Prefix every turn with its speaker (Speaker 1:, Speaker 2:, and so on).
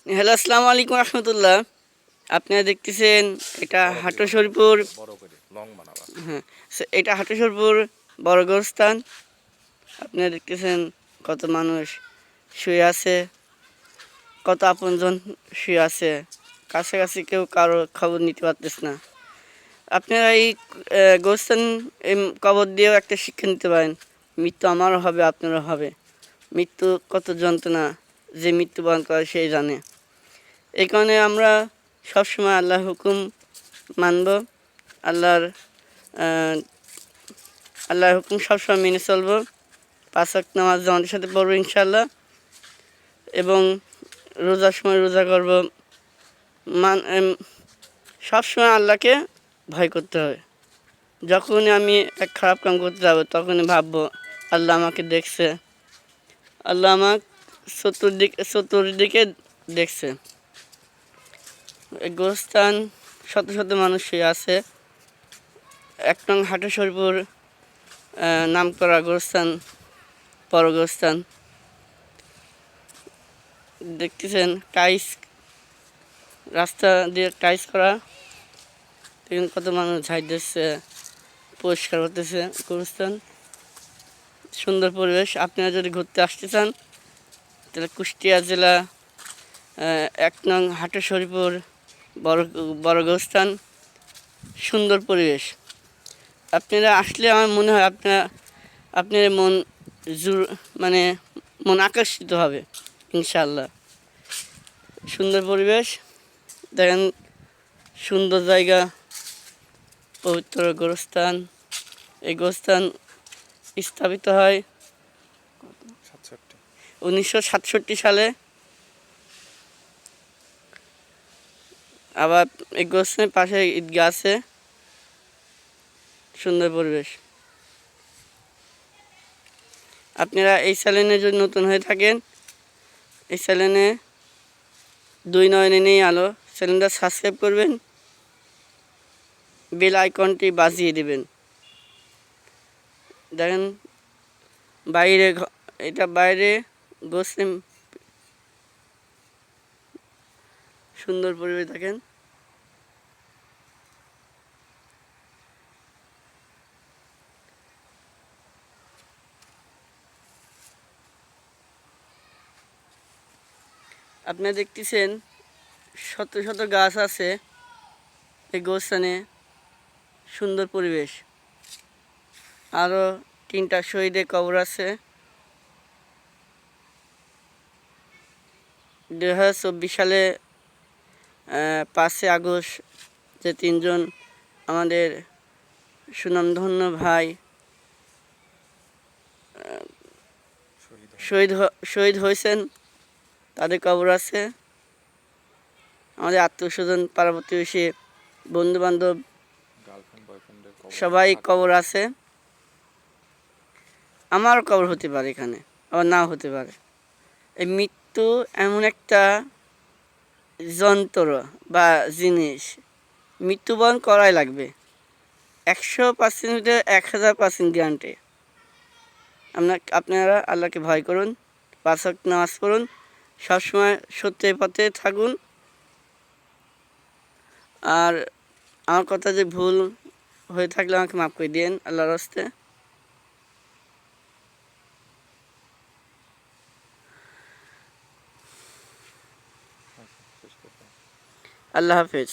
Speaker 1: Hello, আসসালামু আলাইকুম রহমতুল্লাহ। আপনারা দেখতেছেন এটা হাটশরীপুর। হ্যাঁ, এটা হাটশরীপুর বড় গোরস্থান। আপনারা দেখতেছেন কত মানুষ শুয়ে আছে, কত আপনজন শুয়ে আছে, কাছাকাছি কেউ কারো খবর নিতে পারতেছে না। আপনারা এই গোরস্থান কবর দিয়েও একটা শিক্ষা নিতে পারেন, মৃত্যু আমারও হবে, আপনারও হবে। মৃত্যু কত যন্ত্রণা, যে মৃত্যুবরণ করে সেই জানে। এই কারণে আমরা সবসময় আল্লাহর হুকুম মানব, আল্লাহর আল্লাহর হুকুম সবসময় মেনে চলব। 5 ওয়াক্ত নামাজ জামাতের সাথে পড়বো ইনশাআল্লাহ, এবং রোজার সময় রোজা করব। সবসময় আল্লাহকে ভয় করতে হবে। যখনই আমি এক খারাপ কাম করতে যাব তখনই ভাববো আল্লাহ আমাকে দেখছে, আল্লাহ আমাকে চতুর্দিকে দেখছে। এই গোরস্থান শত শত মানুষ শুয়ে আছে। 1 নং হাটশরীপুর নামকরা গোরস্থান, বড় গোরস্থান। দেখতেছেন টাইস, রাস্তা দিয়ে টাইস করা। দেখুন কত মানুষ ঝাড় দিচ্ছে, পরিষ্কার করতেছে গোরস্থান। সুন্দর পরিবেশ। আপনারা যদি ঘুরতে আসতে চান তাহলে কুষ্টিয়া জেলা 1 নং হাটশরীপুর বড় গোরস্থান। সুন্দর পরিবেশ। আপনারা আসলে আমার মনে হয় আপনার মন মানে মন আকর্ষিত হবে ইনশাআল্লাহ। সুন্দর পরিবেশ, দেখেন সুন্দর জায়গা, পবিত্র গোরস্থান। এই গোরস্থান স্থাপিত হয় 1967 সালে। আবার এই গোরস্থানের পাশে ঈদগাহ আছে। সুন্দর পরিবেশ। আপনারা এই চ্যানেলে যদি নতুন হয়ে থাকেন, এই চ্যানেলে 2 নয়নে নেই আলো চ্যানেলটা সাবস্ক্রাইব করবেন, বেল আইকনটি বাজিয়ে দেবেন। দেখেন বাইরে, এটা বাইরে গোরস্থান, সুন্দর পরিবেশ দেখেন। আপনারা দেখতেছেন শত শত গাছ আছে এই গোরস্থানে। সুন্দর পরিবেশ। আরও 3টা শহীদের কবর আছে। 2024 সালে 5 আগস্ট যে 3 জন আমাদের সুনামধন্য ভাই শহীদ হয়েছেন, তাদের কবর আছে। আমাদের আত্মীয়স্বজন, পাড়া প্রতিবেশী, বন্ধুবান্ধব সবাই কবর আছে। আমারও কবর হতে পারে এখানে, আবার নাও হতে পারে। এই মৃত্যু এমন একটা যন্ত্র বা জিনিস, মৃত্যুবরণ করাই লাগবে। 100% 1000% গ্যারান্টি। আপনারা আল্লাহকে ভয় করুন, 5 ওয়াক্ত নামাজ পড়ুন, সবসময় সত্যের পথে থাকুন। আর আমার কথা যে ভুল হয়ে থাকলে আমাকে মাফ করে দিন আল্লাহর রাস্তে। আল্লাহ হাফেজ।